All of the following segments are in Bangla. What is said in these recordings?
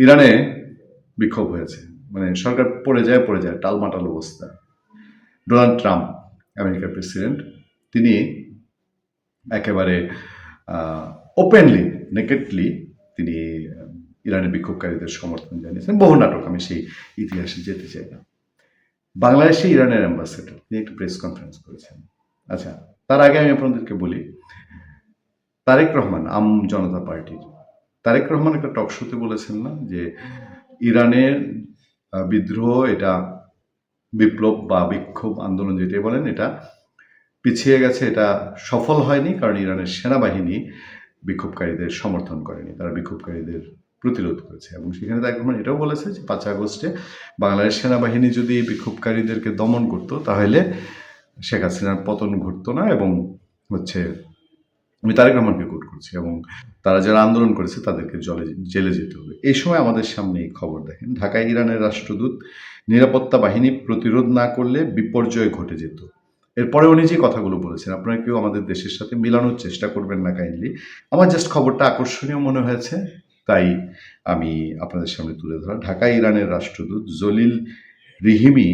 ইরানে বিক্ষোভ হয়েছে, মানে সরকার পড়ে যায় টালমাটাল অবস্থা। ডোনাল্ড ট্রাম্প, আমেরিকার প্রেসিডেন্ট, তিনি একেবারে ওপেনলি, নেকেডলি তিনি ইরানের বিক্ষোভকারীদের সমর্থন জানিয়েছেন। বহু নাটক, আমি সেই ইতিহাসে যেতে চাই না। বাংলাদেশে ইরানের অ্যাম্বাসেডর তিনি একটি প্রেস কনফারেন্স করেছেন। আচ্ছা, তার আগে আমি আপনাদেরকে বলি, তারেক রহমান, আম জনতা পার্টির তারেক রহমান একটা টক শোতে বলেছেন না যে ইরানের বিদ্রোহ, এটা বিপ্লব বা বিক্ষোভ আন্দোলন যেটাই বলেন, এটা পিছিয়ে গেছে, এটা সফল হয়নি, কারণ ইরানের সেনাবাহিনী বিক্ষোভকারীদের সমর্থন করেনি, তারা বিক্ষোভকারীদের প্রতিরোধ করেছে। এবং সেখানে তারেক রহমান এটাও বলেছে যে 5 আগস্টে বাংলাদেশ সেনাবাহিনী যদি বিক্ষোভকারীদেরকে দমন করতো তাহলে শেখ হাসিনার পতন ঘটতো না, এবং হচ্ছে আমি তারেক রহমানকে কোট করছি, এবং তারা যারা আন্দোলন করেছে তাদেরকে জেলে যেতে হবে। এই সময় আমাদের সামনে এই খবর দেখেন, ঢাকায় ইরানের রাষ্ট্রদূত, নিরাপত্তা বাহিনী প্রতিরোধ না করলে বিপর্যয় ঘটে যেত। এরপরে উনি যে কথাগুলো বলেছেন, আপনারা কেউ আমাদের দেশের সাথে মিলানোর চেষ্টা করবেন না কাইন্ডলি। আমার জাস্ট খবরটা আকর্ষণীয় মনে হয়েছে, তাই আমি আপনাদের সামনে তুলে ধরা। ঢাকায় ইরানের রাষ্ট্রদূত জলিল রিহিমি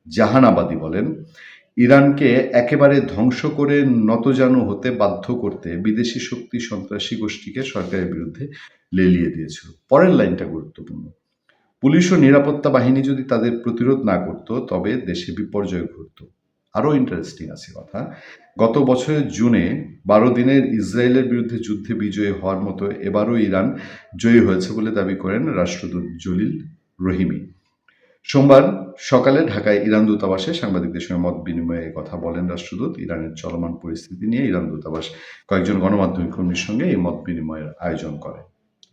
জাহানাবাদী বলেন, ইরানকে একেবারে ধ্বংস করে নতজানু হতে বাধ্য করতে বিদেশি শক্তি সন্ত্রাসী গোষ্ঠীকে সরকারের বিরুদ্ধে লেলিয়ে দিয়েছিল। পরের লাইনটা গুরুত্বপূর্ণ, পুলিশ ও নিরাপত্তা বাহিনী যদি তাদের প্রতিরোধ না করত তবে দেশে বিপর্যয় ঘটত। আরও ইন্টারেস্টিং আছে কথা, গত বছরের জুনে 12 দিনের ইসরায়েলের বিরুদ্ধে যুদ্ধে বিজয়ী হওয়ার মতো এবারও ইরান জয়ী হয়েছে বলে দাবি করেন রাষ্ট্রদূত জলিল রহিমি। সোমবার সকালে ঢাকায় ইরান দূতাবাসে সাংবাদিকদের সঙ্গে মত বিনিময়ে কথা বলেন রাষ্ট্রদূত। ইরানের চলমান পরিস্থিতি নিয়ে ইরান দূতাবাস কয়েকজন গণমাধ্যম কর্মীর সঙ্গে এই মত বিনিময়ের আয়োজন করে।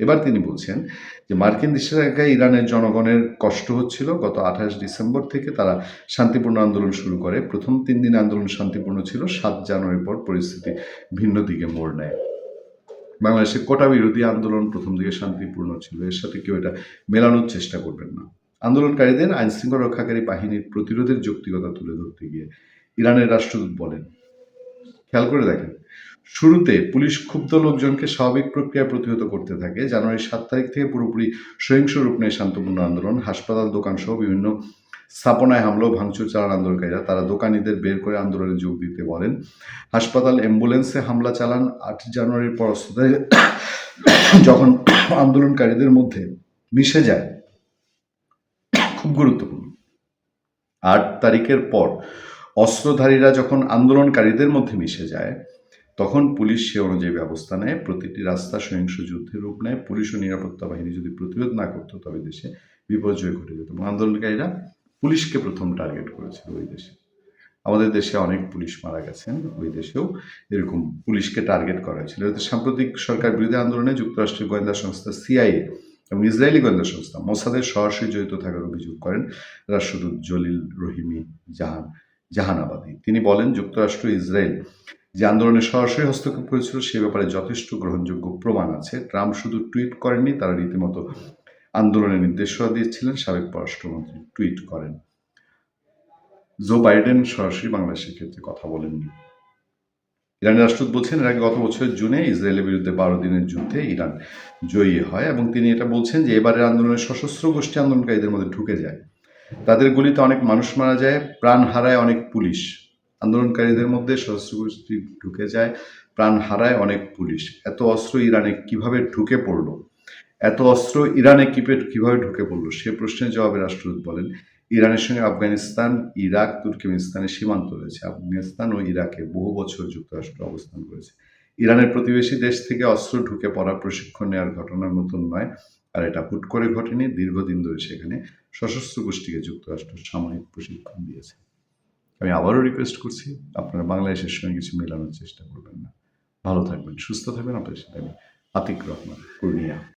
এবার তিনি বলছেন যে মার্কিন নিষেধাজ্ঞায় ইরানের জনগণের কষ্ট হচ্ছিল। গত 28 ডিসেম্বর থেকে তারা শান্তিপূর্ণ আন্দোলন শুরু করে। প্রথম 3 দিন আন্দোলন শান্তিপূর্ণ ছিল। 7 জানুয়ারির পর পরিস্থিতি ভিন্ন দিকে মোড় নেয়। বাংলাদেশের কোটা বিরোধী আন্দোলন প্রথম দিকে শান্তিপূর্ণ ছিল, এর সাথে কেউ এটা মেলানোর চেষ্টা করবেন না। আন্দোলনকারীদের আইনশৃঙ্খলা রক্ষাকারী বাহিনীর প্রতিরোধের যৌক্তিকতা তুলে ধরতে গিয়ে ইরানের রাষ্ট্রদূত বলেন, খেয়াল করে দেখেন, শুরুতে পুলিশ ক্ষুব্ধ লোকজনকে স্বাভাবিক প্রক্রিয়া প্রতিহত করতে থাকে। জানুয়ারি 7 তারিখ থেকে পুরোপুরি সহিংস রূপ নেয় শান্তপূর্ণ আন্দোলন। হাসপাতাল, দোকান সহ বিভিন্ন স্থাপনায় হামলা ও ভাঙচুর চালান আন্দোলনকারীরা। তারা দোকানিদের বের করে আন্দোলনে যোগ দিতে বলেন। হাসপাতাল, অ্যাম্বুলেন্সে হামলা চালান। 8 জানুয়ারির পর অস্ত্রধারী যখন আন্দোলনকারীদের মধ্যে মিশে যায়, খুব গুরুত্বপূর্ণ, 8 তারিখের পর অস্ত্রধারীরা যখন আন্দোলনকারীদের মধ্যে মিশে যায় তখন পুলিশ সে অনুযায়ী ব্যবস্থা নেয়। প্রতিটি রাস্তা সহিংস যুদ্ধের রূপ নেয়। পুলিশ ও নিরাপত্তা বাহিনী যদি প্রতিরোধ না করতো তবে দেশে বিপর্যয় ঘটে যেত। এবং আন্দোলনকারীরা পুলিশকে প্রথম টার্গেট করেছিল ওই দেশে। আমাদের দেশে অনেক পুলিশ মারা গেছেন, ওই দেশেও এরকম পুলিশকে টার্গেট করা হয়েছিল। এতে সাম্প্রতিক সরকার বিরোধী আন্দোলনে যুক্তরাষ্ট্রের গোয়েন্দা সংস্থা সিআইএ এবং ইসরায়েলি গোয়েন্দা সংস্থা মোসাদের সরাসরি জড়িত থাকার অভিযোগ করেন রাষ্ট্রদূত জলিল রহিমি জাহানাবাদী। তিনি বলেন, যুক্তরাষ্ট্র ইসরায়েল যে আন্দোলনে সরাসরি হস্তক্ষেপ করেছিল সে ব্যাপারে যথেষ্ট গ্রহণযোগ্য প্রমাণ আছে। ট্রাম্প শুধু টুইট করেননি, তারা রীতিমতো আন্দোলনের নির্দেশনা দিয়েছিলেন। সাবেক পররাষ্ট্রমন্ত্রী টুইট করেন। জো বাইডেন সরাসরি বাংলাদেশের ক্ষেত্রে কথা বলেননি। ইরানের রাষ্ট্রদূত বলছেন, এর আগে গত বছরের জুনে ইসরায়েলের বিরুদ্ধে 12 দিনের যুদ্ধে ইরান জয়ী হয়, এবং তিনি এটা বলছেন যে এবারের আন্দোলনে সশস্ত্র গোষ্ঠী আন্দোলনকারীদের মধ্যে ঢুকে যায়। তাদের গুলিতে অনেক মানুষ মারা যায়, প্রাণ হারায় অনেক পুলিশ। আন্দোলনকারীদের মধ্যে সশস্ত্র গোষ্ঠী ঢুকে যায়, প্রাণ হারায় অনেক পুলিশ। এত অস্ত্র ইরানে কিভাবে ঢুকে পড়লো? এত অস্ত্র ইরানে কিভাবে ঢুকে পড়লো? সে প্রশ্নের জবাবে রাষ্ট্রদূত বলেন, ইরানের সঙ্গে আফগানিস্তান, ইরাক, তুর্কমেনিস্তানের সীমান্ত রয়েছে। আফগানিস্তান ও ইরাকে বহু বছর যুক্তরাষ্ট্র অবস্থান করেছে। ইরানের প্রতিবেশী দেশ থেকে অস্ত্র ঢুকে পড়া, প্রশিক্ষণ নেওয়ার ঘটনা নতুন নয়, আর এটা হুট করে ঘটেনি। দীর্ঘদিন ধরে সেখানে সশস্ত্র গোষ্ঠীকে যুক্তরাষ্ট্র সামরিক প্রশিক্ষণ দিয়েছে। আমি আবারও রিকোয়েস্ট করছি, আপনারা বাংলাদেশের সঙ্গে কিছু মেলানোর চেষ্টা করবেন না। ভালো থাকবেন, সুস্থ থাকবেন। আপনাদের সাথে আমি আতিক রহমান, পূর্ণিয়া।